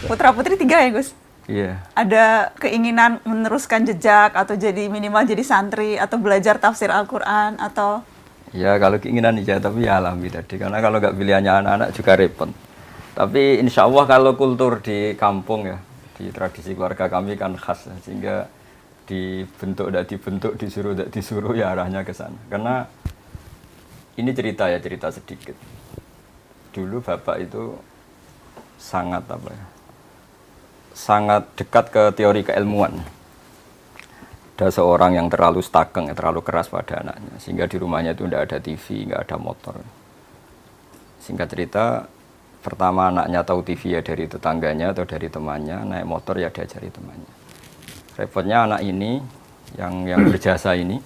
Putra-putri 3 ya, Gus? Iya. Ada keinginan meneruskan jejak atau jadi minimal jadi santri atau belajar tafsir Al-Quran atau? Ya kalau keinginan iya, tapi ya alami tadi. Karena kalau nggak pilihannya anak-anak juga repot. Tapi insya Allah kalau kultur di kampung ya, di tradisi keluarga kami kan khas, sehingga dibentuk, tidak dibentuk, disuruh, tidak disuruh, ya arahnya ke sana. Karena ini cerita sedikit. Dulu bapak itu sangat sangat dekat ke teori keilmuan. Ada seorang yang terlalu stakeng, terlalu keras pada anaknya, sehingga di rumahnya itu tidak ada TV, nggak ada motor. Singkat cerita, pertama anaknya tahu TV ya dari tetangganya atau dari temannya, naik motor ya diajari temannya. Repotnya anak ini yang berjasa ini,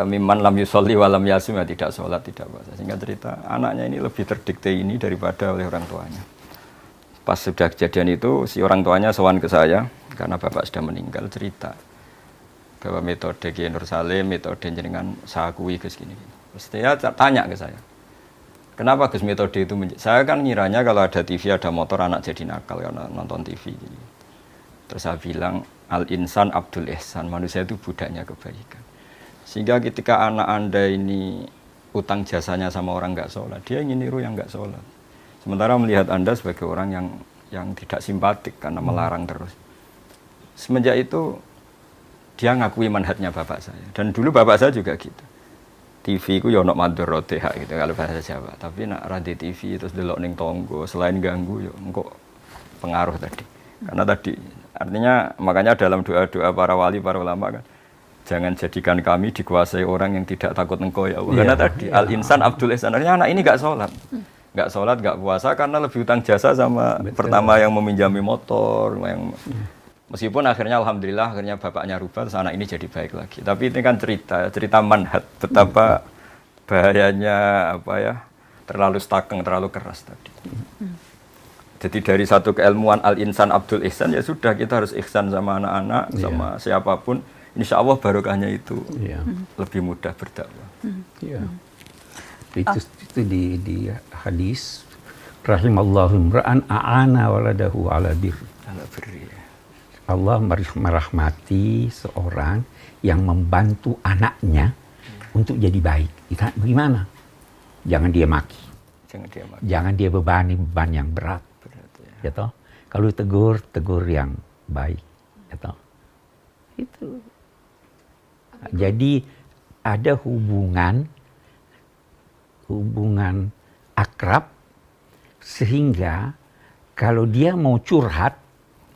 mimman lam yusolli walam yasum, ya tidak sholat, tidak puasa. Singkat cerita, anaknya ini lebih terdikte ini daripada oleh orang tuanya. Pas sudah kejadian itu, si orang tuanya sowan ke saya, karena bapak sudah meninggal, cerita bahwa metode Kiai Nur Salim, metode jenengan saya akui Gus gini. Terus dia tanya ke saya, kenapa Gus metode itu? Saya kan ngiranya kalau ada TV, ada motor, anak jadi nakal karena nonton TV. Gini. Terus saya bilang, al-insan abdul ihsan, manusia itu budaknya kebaikan. Sehingga ketika anak Anda ini utang jasanya sama orang nggak sholat, dia ingin niru yang nggak sholat. Sementara melihat Anda sebagai orang yang tidak simpatik karena melarang terus. Semenjak itu, dia ngakui manhajnya bapak saya. Dan dulu bapak saya juga gitu. TV ku ya ono madharote gitu kalau bahasa Jawa. Tapi nak radio TV terus delok ning tonggo, selain ganggu ya engko pengaruh tadi. Karena tadi artinya makanya dalam doa-doa para wali, para ulama kan, jangan jadikan kami dikuasai orang yang tidak takut engkau ya Allah. Karena tadi al-insan abdul ihsan, artinya anak ini enggak sholat. Enggak sholat, enggak puasa karena lebih utang jasa sama pertama yang meminjami motor, yang meskipun akhirnya alhamdulillah akhirnya bapaknya rubah, terus anak ini jadi baik lagi. Tapi ini kan cerita manhaj betapa bahayanya terlalu stakeng, terlalu keras tadi. Jadi dari satu keilmuan al-insan abdul ihsan ya sudah, kita harus ihsan sama anak-anak, sama siapapun. Insya Allah barokahnya itu lebih mudah berdakwah. Itu di hadis rahimallahu imra'an a'ana waladahu ala birri. Allah merahmati seorang yang membantu anaknya untuk jadi baik. Bagaimana? Jangan dia maki. Jangan dia bebani beban yang berat. Ya toh? Kalau tegur yang baik. Ya toh? Itu. Jadi ada hubungan akrab sehingga kalau dia mau curhat,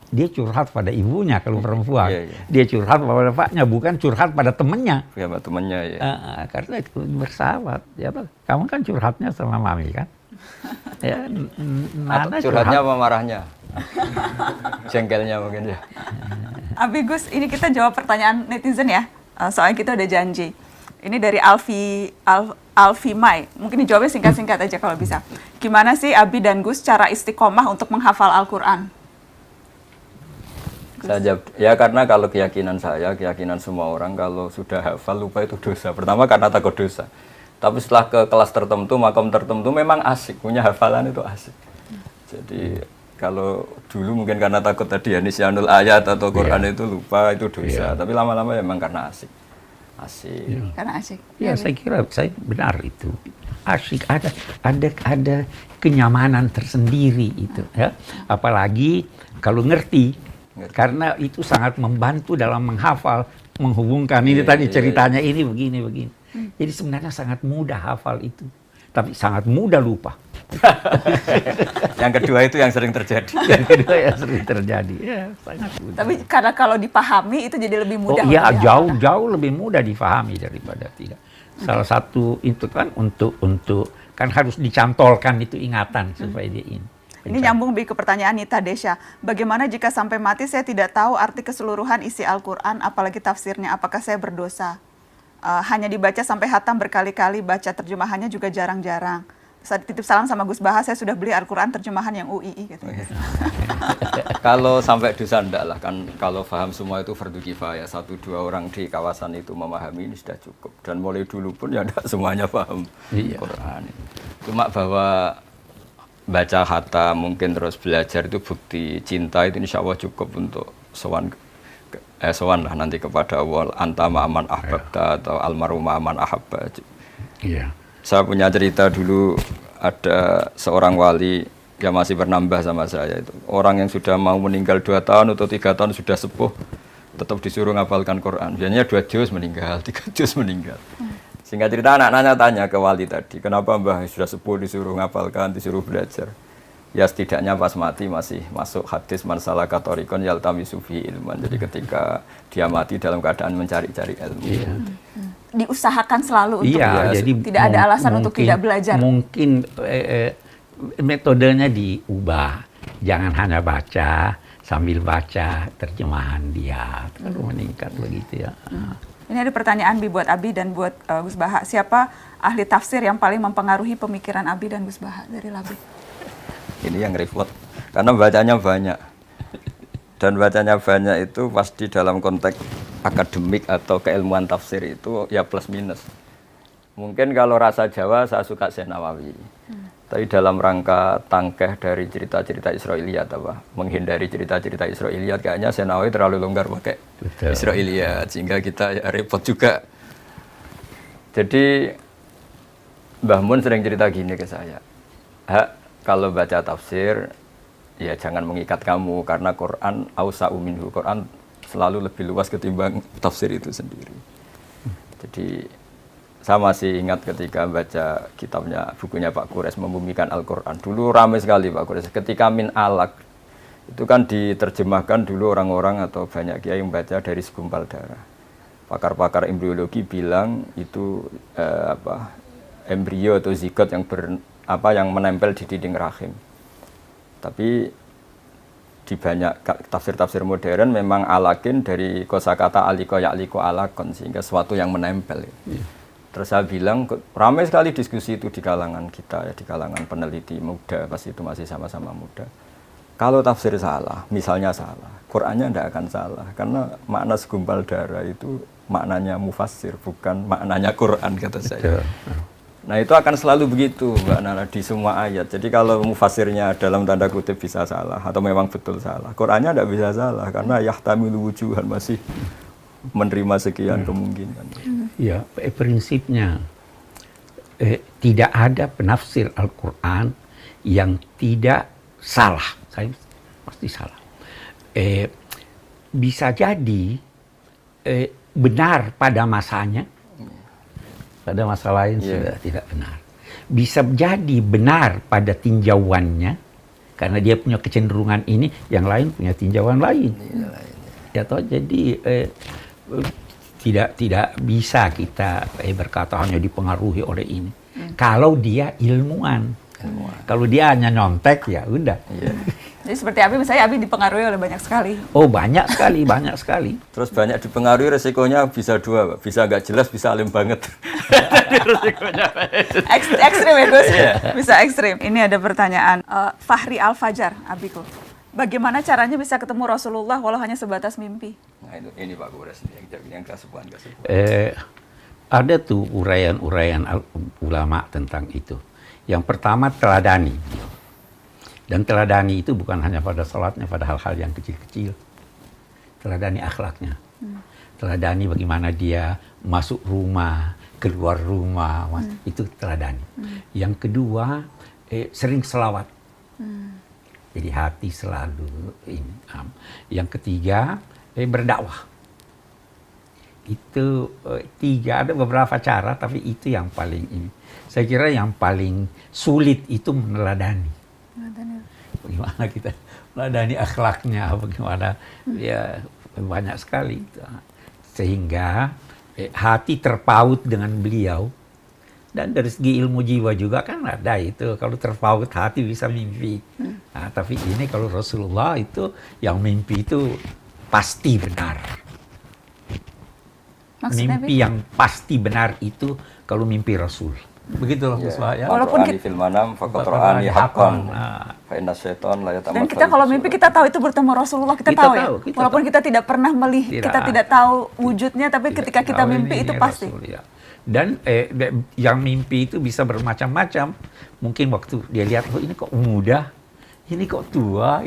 dia curhat pada ibunya kalau perempuan. Dia curhat pada bapaknya, bukan curhat pada temannya. Ya, pada temannya ya. Karena itu bersahabat. Ya, kamu kan curhatnya sama mami kan? Ya, Nana curhatnya apa marahnya? Jengkelnya mungkin ya. Abi Gus, ini kita jawab pertanyaan netizen ya. Soalnya kita udah janji. Ini dari Alfi Mai. Mungkin dijawabnya singkat-singkat aja kalau bisa. Gimana sih Abi dan Gus cara istiqomah untuk menghafal Al-Quran? Saya jawab, ya karena kalau keyakinan saya, keyakinan semua orang, kalau sudah hafal lupa itu dosa. Pertama karena takut dosa. Tapi setelah ke kelas tertentu, makom tertentu memang asik, punya hafalan itu asik. Jadi kalau dulu mungkin karena takut tadi ya nisyanul ayat atau Quran itu lupa, itu dosa. Tapi lama-lama memang karena asik. Asik. Karena asik. Ya, saya kira saya benar itu. Asik, ada kenyamanan tersendiri itu ya. Apalagi kalau ngerti. Karena itu sangat membantu dalam menghafal, menghubungkan ini tadi ceritanya ini begini. Jadi sebenarnya sangat mudah hafal itu, tapi sangat mudah lupa. Yang kedua itu yang sering terjadi. Ya, sangat mudah. Tapi karena kalau dipahami itu jadi lebih mudah. Oh iya, jauh lebih mudah dipahami daripada tidak. Salah satu itu kan untuk kan harus dicantolkan itu ingatan supaya dia ini. Ini nyambung ke pertanyaan Nita Desya. Bagaimana jika sampai mati saya tidak tahu arti keseluruhan isi Al-Quran, apalagi tafsirnya? Apakah saya berdosa? Hanya dibaca sampai hatam berkali-kali, baca terjemahannya juga jarang-jarang. Saat titip salam sama Gus Baha, saya sudah beli Al-Quran terjemahan yang UII. Gitu. Kalau sampai dosa enggak lah, kan kalau paham semua itu fardu kifayah. 1-2 orang di kawasan itu memahami ini sudah cukup. Dan mulai dulu pun ya enggak semuanya paham Quran. Cuma bahwa baca khatam mungkin terus belajar itu bukti cinta itu insya Allah cukup untuk sowan lah nanti kepada Allah anta ma'aman ahbabta atau almarhum ma'aman ahabba. Iya. Saya punya cerita dulu ada seorang wali yang masih bernambah sama saya itu. Orang yang sudah mau meninggal 2 tahun atau 3 tahun sudah sepuh tetap disuruh ngapalkan Quran. Biasanya 2 juz meninggal, 3 juz meninggal. Sehingga cerita anak-anaknya tanya ke wali tadi, kenapa Mbah sudah sepuh disuruh ngapalkan, disuruh belajar? Ya setidaknya pas mati masih masuk hadis man salaka thariqan yaltamisu fihi ilman. Jadi ketika dia mati dalam keadaan mencari-cari ilmu. Iya. Diusahakan selalu untuk Jadi tidak ada alasan untuk tidak belajar. Mungkin metodenya diubah. Jangan hanya baca, sambil baca terjemahan dia. Terlalu meningkat begitu ya. Ini ada pertanyaan buat Abi dan buat Gus Baha. Siapa ahli tafsir yang paling mempengaruhi pemikiran Abi dan Gus Baha dari Labi? Ini yang repot, karena bacanya banyak. Dan bacanya banyak itu pasti dalam konteks akademik atau keilmuan tafsir itu ya plus minus. Mungkin kalau rasa Jawa saya suka Syekh Nawawi. Tapi dalam rangka tangkeh dari cerita-cerita Israiliyat apa, menghindari cerita-cerita Israiliyat kayaknya Syekh Nawawi terlalu longgar pakai Israiliyat sehingga kita ya repot juga. Jadi Mbah Mun sering cerita gini ke saya. Kalau baca tafsir ya jangan mengikat kamu karena Quran ausa'u minhu. Quran selalu lebih luas ketimbang tafsir itu sendiri. Jadi saya masih ingat ketika baca kitabnya, bukunya Pak Quraisy Membumikan Al-Quran. Dulu ramai sekali Pak Quraisy. Ketika min alaq, itu kan diterjemahkan dulu orang-orang atau banyak kiai yang baca dari segumpal darah. Pakar-pakar embriologi bilang itu embrio atau zigot yang yang menempel di dinding rahim. Tapi di banyak tafsir-tafsir modern memang alakin dari kosakata aliko ya'liko alakon, sehingga sesuatu yang menempel. Terus saya bilang, ramai sekali diskusi itu di kalangan kita, ya, di kalangan peneliti muda, pas itu masih sama-sama muda. Kalau tafsir salah, misalnya salah, Qur'annya tidak akan salah, karena makna segumpal darah itu maknanya mufassir, bukan maknanya Qur'an, kata saya. Nah itu akan selalu begitu Mbak Nana di semua ayat. Jadi kalau mufassirnya dalam tanda kutip bisa salah, atau memang betul salah, Qur'annya tidak bisa salah, karena yahtamilu wujuhan masih menerima sekian kemungkinan. Ya, prinsipnya tidak ada penafsir Al-Quran yang tidak salah. Saya pasti salah. Bisa jadi benar pada masanya, pada masa lain sudah tidak benar. Bisa jadi benar pada tinjauannya, karena dia punya kecenderungan ini, yang lain punya tinjauan lain. Ya toh, jadi tidak bisa kita berkata hanya dipengaruhi oleh ini. Kalau dia ilmuwan. Kalau dia hanya nyontek ya udah. Jadi seperti Abi, misalnya Abi dipengaruhi oleh banyak sekali. Oh banyak sekali, banyak sekali. Terus banyak dipengaruhi, resikonya bisa dua, bisa nggak jelas, bisa alim banget. Resikonya ekstrim ya Gus, bisa ekstrim. Ini ada pertanyaan Fahri Al-Fajar, Abiku. Bagaimana caranya bisa ketemu Rasulullah walau hanya sebatas mimpi? Nah ini Pak Quraisy yang kasuhan. Ada tuh uraian-uraian ulama tentang itu. Yang pertama teladani. Dan teladani itu bukan hanya pada salatnya, pada hal-hal yang kecil-kecil. Teladani akhlaknya. Teladani bagaimana dia masuk rumah, keluar rumah, itu teladani. Yang kedua, sering selawat. Jadi hati selalu ini. Yang ketiga, berdakwah. Itu tiga, ada beberapa cara, tapi itu yang paling ini. Saya kira yang paling sulit itu meneladani. Bagaimana kita meneladani akhlaknya, bagaimana ya banyak sekali. Sehingga hati terpaut dengan beliau. Dan dari segi ilmu jiwa juga kan ada itu. Kalau terpaut hati bisa mimpi. Nah, tapi ini kalau Rasulullah itu yang mimpi itu pasti benar. Maksudnya mimpi yang pasti benar itu kalau mimpi Rasul. Begitu loh Gus ya. Walaupun kita fil manam faqatra'ani haqqan. Fa inna syaitan la yatamatsalu. Dan kita kalau mimpi kita tahu itu bertemu Rasulullah, kita tahu ya. Walaupun kita tidak pernah melihat, kita tidak tahu wujudnya, tapi ketika kita mimpi itu pasti. Rasul, ya. Dan yang mimpi itu bisa bermacam-macam. Mungkin waktu dia lihat, oh ini kok muda, ini kok tua,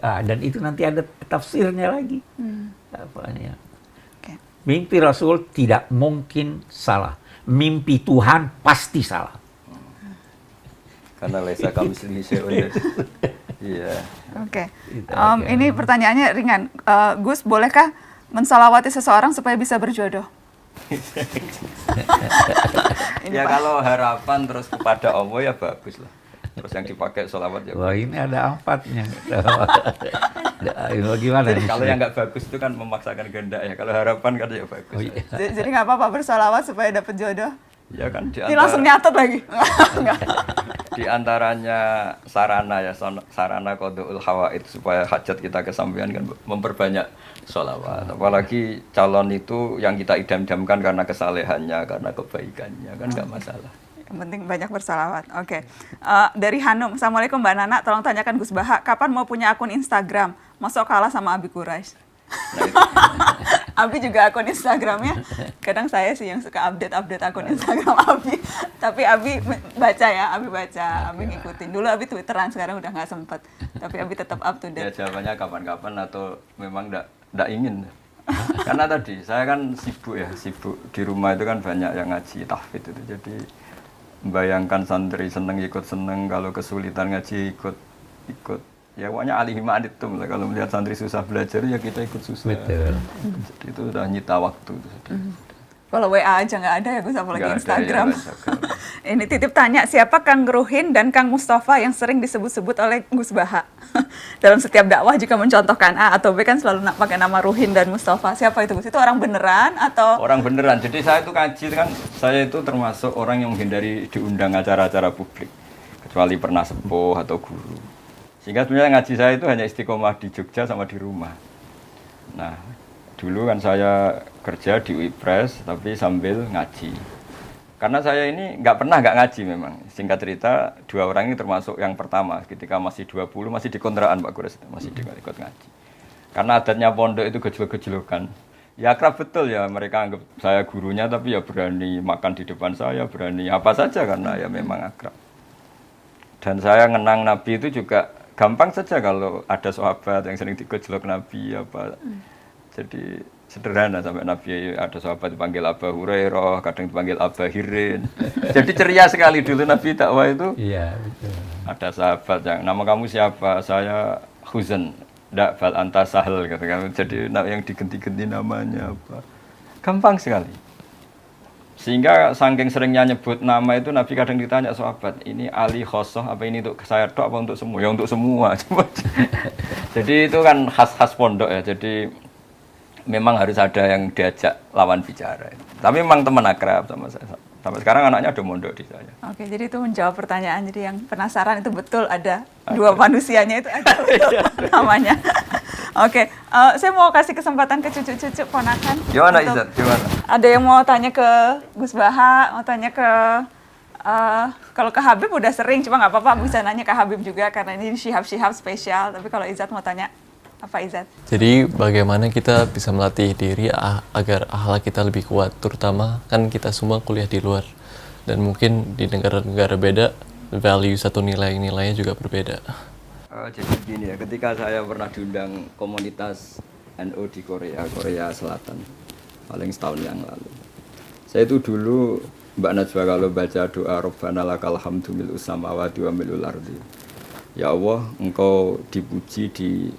dan itu nanti ada tafsirnya lagi. Apanya? Oke. Mimpi Rasul tidak mungkin salah. Mimpi Tuhan pasti salah. Karena laisa kamitslihi syai'un. Iya. Oke. Ini pertanyaannya ringan. Gus, bolehkah mensalawati seseorang supaya bisa berjodoh? Ya kalau harapan terus kepada Allah ya bagus lah. Terus yang dipakai sholawat ya. Wah, ini ada 4-nya. Bagaimana? Kalau yang nggak bagus itu kan memaksakan kehendak ya. Kalau harapan kan ya bagus. Oh, iya. Jadi nggak apa-apa bersalawat supaya dapat jodoh? Ya kan Ini langsung nyatet lagi. di antaranya sarana ya, sarana qadul hawaid supaya hajat kita kesampaian kan memperbanyak sholawat. Apalagi calon itu yang kita idam-idamkan karena kesalehannya, karena kebaikannya kan nggak masalah. Yang penting banyak bersalawat. Oke. Dari Hanum, Assalamualaikum Mbak Nana, tolong tanyakan Gus Baha, kapan mau punya akun Instagram? Masuk kalah sama Abi Quraisy. Nah, itu. Abi juga akun Instagramnya, kadang saya sih yang suka update akun Instagram Abi. Tapi Abi baca ya, Abi baca, Abi ngikutin. Dulu Abi Twitteran, sekarang udah nggak sempet. Tapi Abi tetap up to Ya date. jawabannya kapan-kapan atau memang nggak ingin. Karena tadi saya kan sibuk di rumah itu kan banyak yang ngaji tahfidz itu. Jadi membayangkan santri seneng ikut seneng, kalau kesulitan ngaji ikut. Ya pokoknya alihima anitum lah, kalau melihat santri susah belajar ya kita ikut susah. Betul. Jadi itu udah nyita waktu. Kalau WA aja nggak ada ya Gus, apalagi Nggak ada, Instagram. ya, Instagram. Ini titip tanya, siapa Kang Ruhin dan Kang Mustafa yang sering disebut-sebut oleh Gus Baha? Dalam setiap dakwah jika mencontohkan A atau B kan selalu pakai nama Ruhin dan Mustafa. Siapa itu Gus? Itu orang beneran atau? Orang beneran. Jadi saya itu ngaji kan, saya itu termasuk orang yang menghindari diundang acara-acara publik, kecuali pernah sepuh atau guru. Sehingga sebenarnya ngaji saya itu hanya istiqomah di Jogja sama di rumah. Nah, dulu kan saya kerja di UIPres tapi sambil ngaji. Karena saya ini nggak ngaji memang. Singkat cerita, 2 orang ini termasuk yang pertama. Ketika masih 20, masih di kontrakan Pak Gures, masih ikut ngaji. Karena adatnya pondok itu gejlok-gejlokan. Ya akrab betul ya, mereka anggap saya gurunya tapi ya berani makan di depan saya, berani apa saja karena ya memang akrab. Dan saya ngenang Nabi itu juga gampang saja kalau ada sahabat yang sering digojlok Nabi apa. Jadi sederhana sampai Nabi ada sahabat dipanggil Abu Hurairah, kadang dipanggil Abu Hirin. Jadi ceria sekali dulu Nabi dakwah itu. Iya, betul. Ada sahabat yang nama kamu siapa? Saya Huzan. Ndak bal anta sahel gitu kan. Jadi yang diganti-ganti namanya apa. Gampang sekali. Sehingga saking seringnya nyebut nama itu Nabi kadang ditanya sahabat, ini Ali khosoh apa ini untuk saya tok apa untuk semua? Ya untuk semua. Jadi itu kan khas pondok ya. Jadi memang harus ada yang diajak lawan bicara. Tapi memang teman akrab sama saya. Sampai sekarang anaknya ada mondok di saya. Oke, jadi itu menjawab pertanyaan. Jadi yang penasaran itu betul ada 2 manusianya itu ada betul namanya. Oke, saya mau kasih kesempatan ke cucu-cucu ponakan. Gimana Izzat? Gimana? Ada yang mau tanya ke Gus Baha, mau tanya ke kalau ke Habib udah sering, cuma nggak apa-apa bisa nanya ke Habib juga karena ini syihab-syihab spesial. Tapi kalau Izzat mau tanya apa Izzat? Jadi bagaimana kita bisa melatih diri agar akhlak kita lebih kuat, terutama kan kita semua kuliah di luar dan mungkin di negara-negara beda value atau nilai-nilainya juga berbeda. Jadi begini ya, ketika saya pernah diundang komunitas NU di Korea Selatan, paling setahun yang lalu. Saya itu dulu, Mbak Najwa kalau baca doa Rabbana lakal hamdu mil'us samawati wa mil'ul ardi. Ya Allah, Engkau dipuji di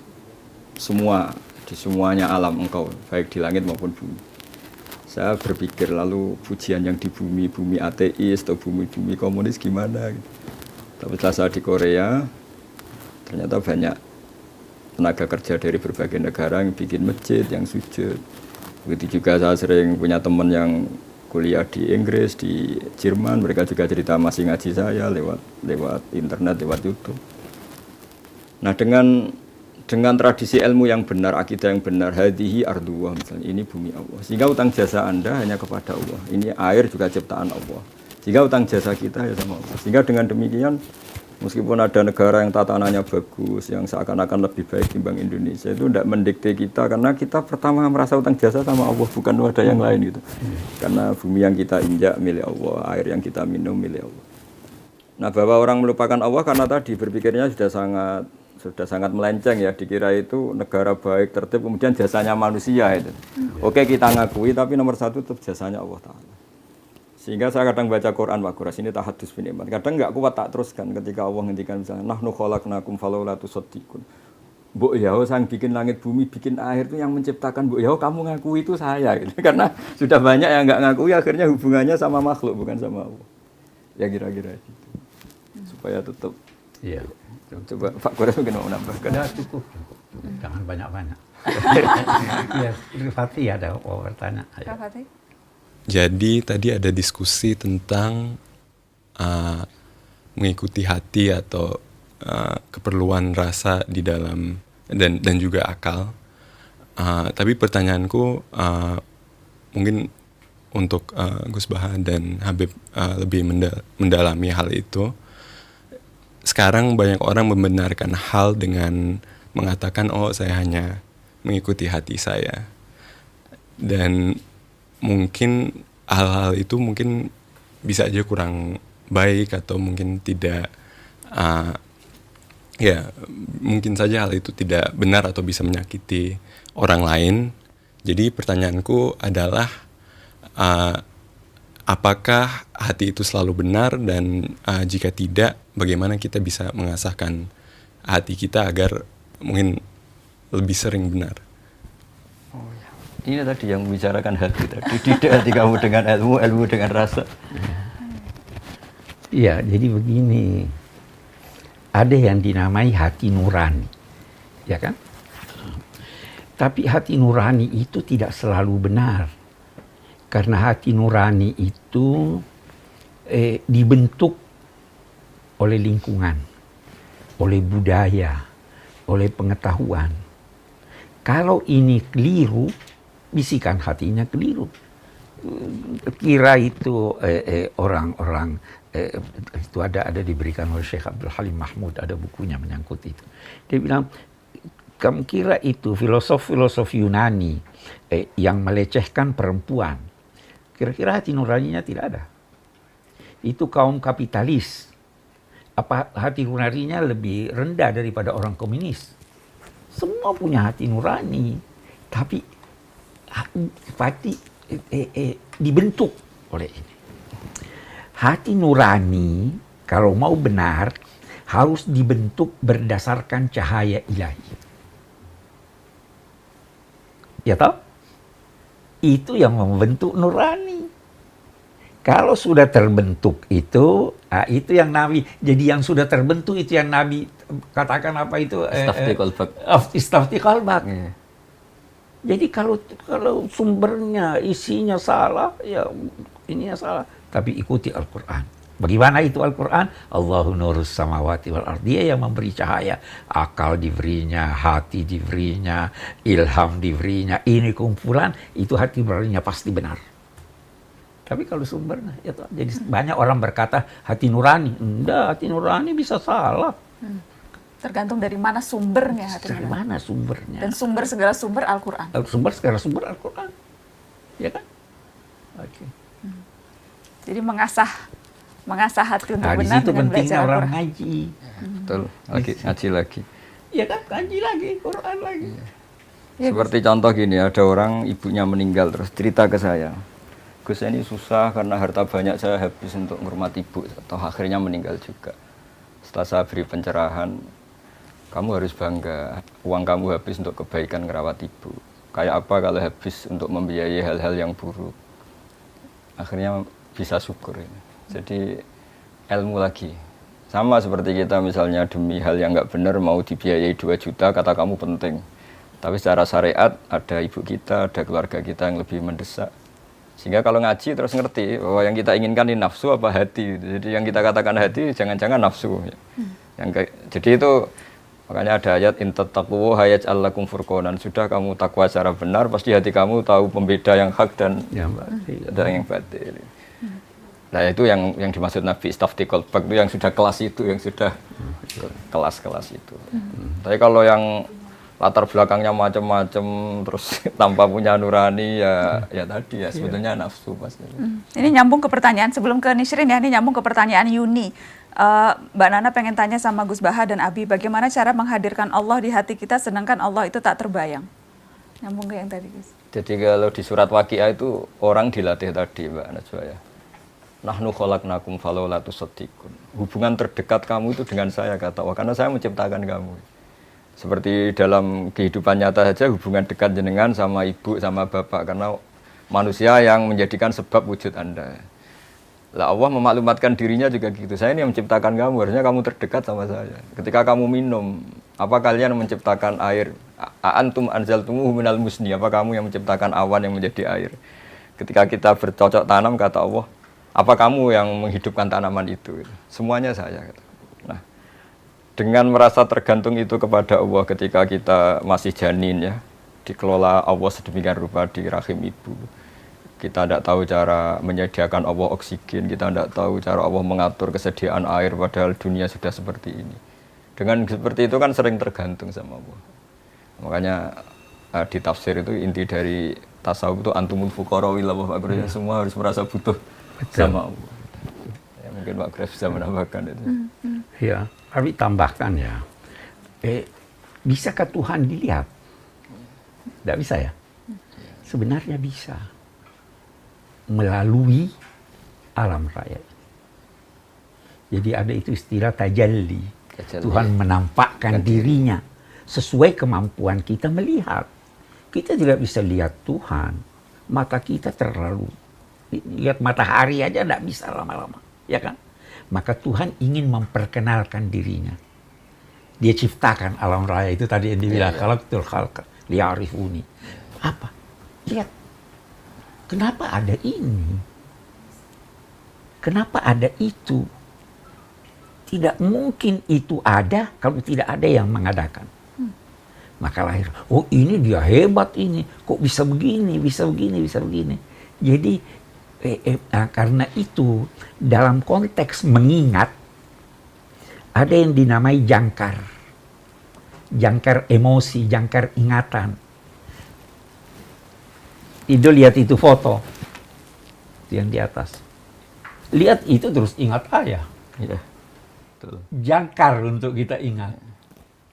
semuanya alam Engkau, baik di langit maupun bumi. Saya berpikir lalu pujian yang di bumi ateis atau bumi komunis gimana gitu. Tapi setelah saya di Korea, ternyata banyak tenaga kerja dari berbagai negara yang bikin masjid, yang sujud. Begitu juga saya sering punya teman yang kuliah di Inggris, di Jerman, mereka juga cerita masih ngaji saya lewat internet, lewat YouTube. Nah dengan tradisi ilmu yang benar, akidah yang benar, hadihi ardullah misalnya, ini bumi Allah. Sehingga utang jasa Anda hanya kepada Allah. Ini air juga ciptaan Allah. Sehingga utang jasa kita ya sama Allah. Sehingga dengan demikian Meskipun ada negara yang tatanannya bagus, yang seakan-akan lebih baik timbang Indonesia, itu tidak mendikte kita, karena kita pertama merasa utang jasa sama Allah, bukan ada yang lain gitu. Karena bumi yang kita injak milik Allah, air yang kita minum milik Allah. Nah, bahwa orang melupakan Allah karena tadi berpikirnya sudah sangat melenceng ya, dikira itu negara baik, tertib, kemudian jasanya manusia itu. Oke, kita ngakui, tapi nomor satu tetap jasanya Allah Ta'ala. Sehingga saya kadang baca Quran, Pak Kuras, ini tahadus bin iman. Kadang nggak kuat tak teruskan ketika Allah ngendikan misalnya, nahnu khalaqnakum falaula tusaddiqun. Mbok Yahoo sang bikin langit bumi, bikin air itu yang menciptakan Mbok Yahoo, kamu ngakui itu saya gitu. Karena sudah banyak yang nggak ngakui, akhirnya hubungannya sama makhluk bukan sama Allah. Ya kira-kira gitu. Supaya tetap. Iya. Coba Pak Kuras mungkin mau menambahkan. Udah cukup. Jangan banyak-banyak. Ya, Rifati ada mau bertanya. Kak Fatih? Jadi tadi ada diskusi tentang mengikuti hati atau keperluan rasa di dalam dan juga akal. Tapi pertanyaanku mungkin untuk Gus Baha dan Habib lebih mendalami hal itu. Sekarang banyak orang membenarkan hal dengan mengatakan, oh saya hanya mengikuti hati saya. Dan mungkin hal-hal itu mungkin bisa aja kurang baik atau mungkin tidak, ya mungkin saja hal itu tidak benar atau bisa menyakiti orang lain. Jadi pertanyaanku adalah, apakah hati itu selalu benar, dan jika tidak, bagaimana kita bisa mengasahkan hati kita agar mungkin lebih sering benar? Ini tadi yang membicarakan hati tadi, didik hati kamu dengan ilmu, ilmu dengan rasa. Iya, jadi begini. Ada yang dinamai hati nurani. Ya kan? Tapi hati nurani itu tidak selalu benar. Karena hati nurani itu dibentuk oleh lingkungan, oleh budaya, oleh pengetahuan. Kalau ini keliru, bisikan hatinya keliru. Kira itu orang-orang itu ada diberikan oleh Syekh Abdul Halim Mahmud, ada bukunya menyangkut itu. Dia bilang, kamu kira itu filosof Yunani yang melecehkan perempuan, kira-kira hati nuraninya tidak ada. Itu kaum kapitalis. Apa hati nuraninya lebih rendah daripada orang komunis? Semua punya hati nurani, tapi hati dibentuk oleh ini. Hati nurani kalau mau benar harus dibentuk berdasarkan cahaya ilahi. Ya toh? Itu yang membentuk nurani. Kalau sudah terbentuk itu yang Nabi. Jadi yang sudah terbentuk itu yang Nabi katakan apa itu? Istafti qalbak. Jadi kalau sumbernya, isinya salah, ya ininya salah. Tapi ikuti Al-Quran. Bagaimana itu Al-Quran? Allahu nurus samawati wal ardh. Dia yang memberi cahaya. Akal diberinya, hati diberinya, ilham diberinya. Ini kumpulan, itu hati nuraninya pasti benar. Tapi kalau sumbernya, ya toh, jadi banyak orang berkata hati nurani. Enggak, hati nurani bisa salah. Tergantung dari mana sumbernya hati Dari mana sumbernya? Dan segala sumber Al-Quran. Segala sumber Al-Quran. Ya kan? Oke. Jadi mengasah hati untuk Nah, di benar situ dengan pentingnya belajar orang Al-Quran. ngaji. Betul, ngaji lagi. Ya kan, ngaji lagi, Quran lagi. Ya, Seperti contoh gini, ada orang ibunya meninggal terus cerita ke saya, Gus ini susah karena harta banyak saya habis untuk menghormati ibu, atau akhirnya meninggal juga. Setelah saya beri pencerahan, kamu harus bangga, uang kamu habis untuk kebaikan ngerawat ibu. Kayak apa kalau habis untuk membiayai hal-hal yang buruk? Akhirnya bisa syukur ini. Jadi ilmu lagi. Sama seperti kita misalnya demi hal yang nggak benar mau dibiayai 2 juta, kata kamu penting. Tapi secara syariat ada ibu kita, ada keluarga kita yang lebih mendesak. Sehingga kalau ngaji terus ngerti bahwa yang kita inginkan ini nafsu apa hati. Jadi yang kita katakan hati jangan-jangan nafsu. Jadi itu makanya ada ayat in tattaqu hayaj'al lakum furqanan. Sudah kamu takwa secara benar, pasti hati kamu tahu pembeda yang hak dan yang batil. Nah itu yang dimaksud Nabi Istafti Kolbak itu yang sudah kelas itu, yang sudah kelas-kelas itu. Tapi kalau yang latar belakangnya macam-macam terus tanpa punya nurani ya tadi ya sebetulnya nafsu pasti. Ini nyambung ke pertanyaan sebelum ke Nishrin ya, ini nyambung ke pertanyaan Yuni. Mbak Nana pengen tanya sama Gus Baha dan Abi, bagaimana cara menghadirkan Allah di hati kita sedangkan Allah itu tak terbayang? Nyambung ke yang tadi, Gus. Jadi kalau di surat Waqiah itu orang dilatih tadi Mbak Najwa ya. Nahnu khalaqnakum falaula tusaddiqun. Hubungan terdekat kamu itu dengan saya kata Allah, karena saya menciptakan kamu. Seperti dalam kehidupan nyata saja hubungan dekat jenengan sama ibu sama bapak, karena manusia yang menjadikan sebab wujud Anda. Lah Allah memaklumatkan dirinya juga gitu. Saya ini yang menciptakan kamu, harusnya kamu terdekat sama saya. Ketika kamu minum, apa kalian menciptakan air? Antum anzaltumuhu minal musni, apa kamu yang menciptakan awan yang menjadi air? Ketika kita bercocok tanam kata Allah, apa kamu yang menghidupkan tanaman itu? Semuanya saya. Nah, dengan merasa tergantung itu kepada Allah ketika kita masih janin ya, dikelola Allah sedemikian rupa di rahim ibu. Kita tidak tahu cara menyediakan Allah oksigen, kita tidak tahu cara Allah mengatur kesediaan air, padahal dunia sudah seperti ini. Dengan seperti itu kan sering tergantung sama Allah. Makanya di tafsir itu inti dari tasawuf itu antumul fuqara ila wa faqir, semua harus merasa butuh sama Allah. Ya, mungkin Pak Grace bisa menambahkan itu. Ya, tapi tambahkan ya. Bisakah Tuhan dilihat? Tidak bisa ya? Sebenarnya bisa. Melalui alam raya. Jadi ada itu istilah tajalli. Tuhan menampakkan dirinya sesuai kemampuan kita melihat. Kita tidak bisa lihat Tuhan. Mata kita terlalu, lihat matahari aja tidak bisa lama-lama, ya kan? Maka Tuhan ingin memperkenalkan dirinya. Dia ciptakan alam raya itu tadi yang dibilang khalaqtul khalqa liya'rifuni. Apa? Lihat. Kenapa ada ini? Kenapa ada itu? Tidak mungkin itu ada kalau tidak ada yang mengadakan. Maka lahir, oh ini dia hebat ini, kok bisa begini, bisa begini, bisa begini. Jadi karena itu dalam konteks mengingat ada yang dinamai jangkar. Jangkar emosi, jangkar ingatan. Itu lihat itu foto. Itu yang di atas. Lihat itu terus ingat ayah. Iya. Betul. Jangkar untuk kita ingat.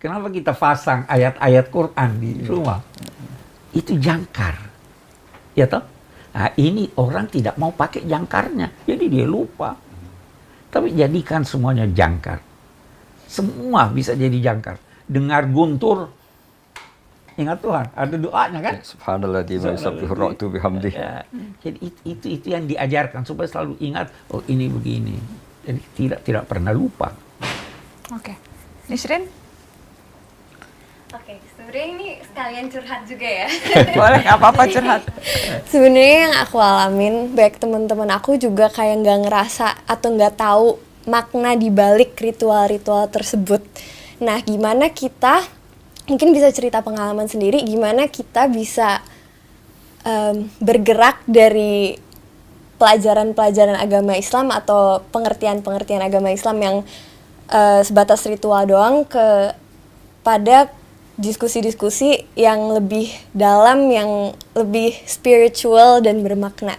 Kenapa kita pasang ayat-ayat Quran di rumah? Itu jangkar. Ya toh? Nah, ini orang tidak mau pakai jangkarnya. Jadi dia lupa. Tapi jadikan semuanya jangkar. Semua bisa jadi jangkar. Dengar guntur, ingat Tuhan. Ada doanya kan? Subhanallah di yusabbihu ra'du bihamdih. Ya. Jadi itu yang diajarkan supaya selalu ingat. Oh ini begini. Jadi tidak pernah lupa. Oke. Nishrin? Oke, sebenarnya ini sekalian curhat juga ya. Boleh, nggak apa-apa curhat. Sebenarnya yang aku alamin, baik teman-teman aku juga kayak nggak ngerasa atau nggak tahu makna di balik ritual-ritual tersebut. Nah, gimana kita, mungkin bisa cerita pengalaman sendiri, gimana kita bisa bergerak dari pelajaran-pelajaran agama Islam atau pengertian-pengertian agama Islam yang sebatas ritual doang pada diskusi-diskusi yang lebih dalam, yang lebih spiritual dan bermakna.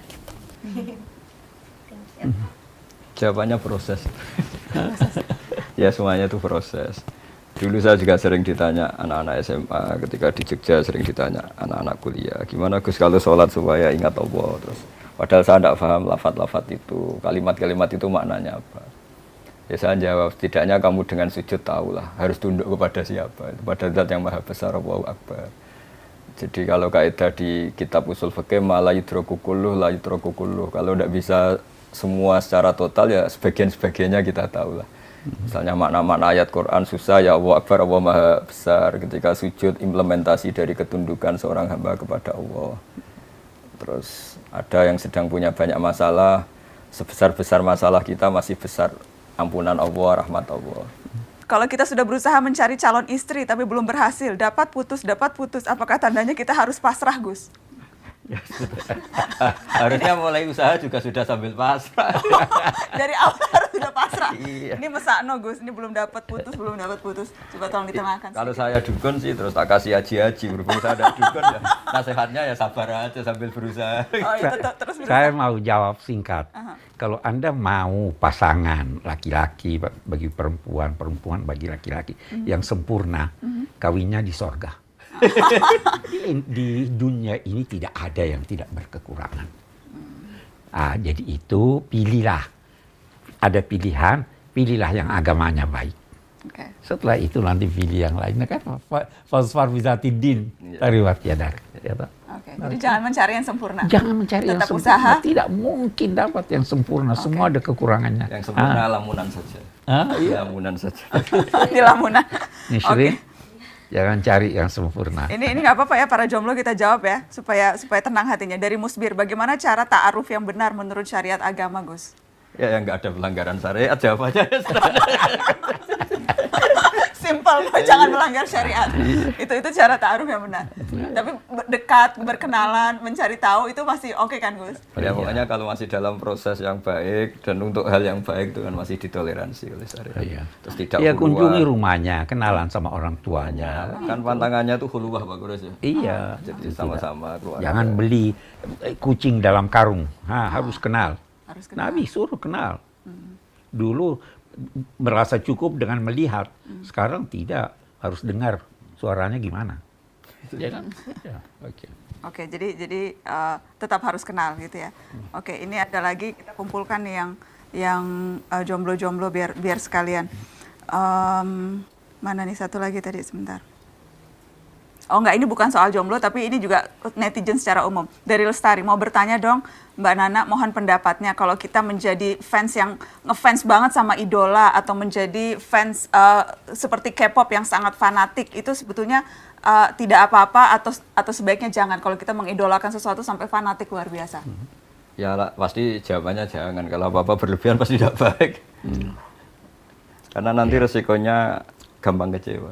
Jawabannya proses. Ya semuanya itu proses. Dulu saya juga sering ditanya anak-anak SMA, ketika di Jogja sering ditanya anak-anak kuliah, gimana Gus kalau sholat supaya ingat Allah? Terus, padahal saya tidak paham lafaz-lafaz itu, kalimat-kalimat itu maknanya apa. Ya saya jawab, setidaknya kamu dengan sujud tahulah harus tunduk kepada siapa, kepada Zat yang Maha Besar, Allahu Akbar. Jadi kalau kaidah di kitab usul fikih la yudraku kulluh la yudraku kulluh, kalau tidak bisa semua secara total ya sebagian-sebagiannya kita tahulah. Misalnya makna-makna ayat Quran susah, ya Allah Akbar, Allah Maha Besar. Ketika sujud implementasi dari ketundukan seorang hamba kepada Allah. Terus ada yang sedang punya banyak masalah, sebesar-besar masalah kita masih besar ampunan Allah, rahmat Allah. Kalau kita sudah berusaha mencari calon istri tapi belum berhasil, dapat putus, apakah tandanya kita harus pasrah, Gus? Harusnya mulai usaha juga sudah sambil pasrah. Dari awal harus sudah pasrah. Iya. Ini mesakno Gus, ini belum dapat putus. Coba tolong ditenangkan. Kalau saya dukun sih terus tak kasih aji-aji, berhubung saya ada dukun ya. Nasihatnya ya sabar aja sambil berusaha. Oh, itu terus Saya mau jawab singkat. Kalau Anda mau pasangan laki-laki bagi perempuan, perempuan bagi laki-laki yang sempurna, kawinnya di sorga. Di dunia ini tidak ada yang tidak berkekurangan. Jadi itu pilihlah. Ada pilihan, pilihlah yang agamanya baik. Oke. Setelah itu nanti pilih yang lainnya kan fasfar bizatidin tariwat yadak. Oke. Jadi jangan mencari yang sempurna. Jangan mencari yang Tetap sempurna. usaha. Tidak mungkin dapat yang sempurna. Semua ada kekurangannya. Yang sempurna lamunan saja. Lamunan saja. Di lamunan. Nisrin, jangan cari yang sempurna. Ini nggak apa-apa ya para jomblo kita jawab ya supaya tenang hatinya. Dari Musbir, bagaimana cara ta'aruf yang benar menurut syariat agama, Gus? Ya yang nggak ada pelanggaran syariat jawabannya. Simpel, jangan melanggar syariat. Itu cara ta'aruf yang benar. Tapi dekat, berkenalan, mencari tahu itu masih oke kan, Gus? Ya pokoknya kalau masih dalam proses yang baik dan untuk hal yang baik itu kan masih ditoleransi oleh syariat. Iya. Terus tidak Ya huluan. kunjungi rumahnya, kenalan sama orang tuanya. Kan pantangannya tuh huluwah Pak Gores ya. Iya. Jadi sama-sama keluarga. Jangan beli kucing dalam karung. Harus kenal. Harus kenal. Nabi suruh kenal. Dulu merasa cukup dengan melihat. Sekarang tidak. Harus dengar suaranya gimana. Ya kan? Ya, oke. Oke, jadi tetap harus kenal gitu ya. Oke, ini ada lagi kita kumpulkan nih yang jomblo-jomblo biar sekalian. Mana nih satu lagi tadi sebentar. Oh enggak, ini bukan soal jomblo tapi ini juga netizen secara umum. Dari Lestari mau bertanya dong, Mbak Nana, mohon pendapatnya kalau kita menjadi fans yang ngefans banget sama idola atau menjadi fans seperti K-pop yang sangat fanatik itu sebetulnya tidak apa-apa atau sebaiknya jangan kalau kita mengidolakan sesuatu sampai fanatik luar biasa. Ya lah, pasti jawabannya jangan. Kalau apa-apa berlebihan pasti tidak baik. Karena nanti resikonya gampang kecewa.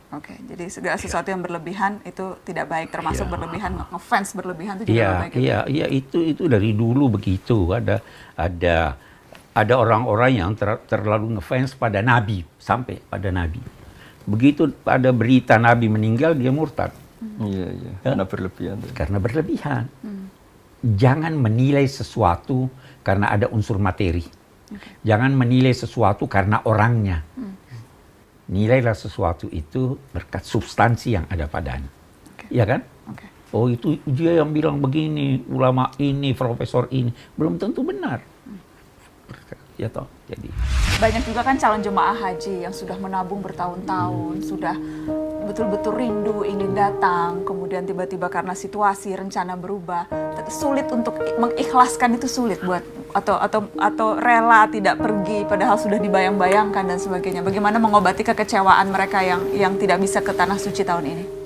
Oke, jadi segala sesuatu yang berlebihan itu tidak baik, termasuk berlebihan ngefans berlebihan itu juga tidak baik. Iya, itu dari dulu begitu. Ada orang-orang yang terlalu ngefans pada Nabi, sampai pada Nabi. Begitu ada berita Nabi meninggal, dia murtad. Iya, karena berlebihan. Karena berlebihan. Jangan menilai sesuatu karena ada unsur materi. Jangan menilai sesuatu karena orangnya. Nilailah sesuatu itu berkat substansi yang ada padanya. Iya kan? Oh itu dia yang bilang begini, ulama ini, profesor ini. Belum tentu benar. Ya toh, jadi. Banyak juga kan calon jemaah haji yang sudah menabung bertahun-tahun, sudah betul-betul rindu ingin datang, kemudian tiba-tiba karena situasi, rencana berubah, sulit untuk mengikhlaskan itu sulit buat atau rela tidak pergi padahal sudah dibayang-bayangkan dan sebagainya. Bagaimana mengobati kekecewaan mereka yang tidak bisa ke tanah suci tahun ini?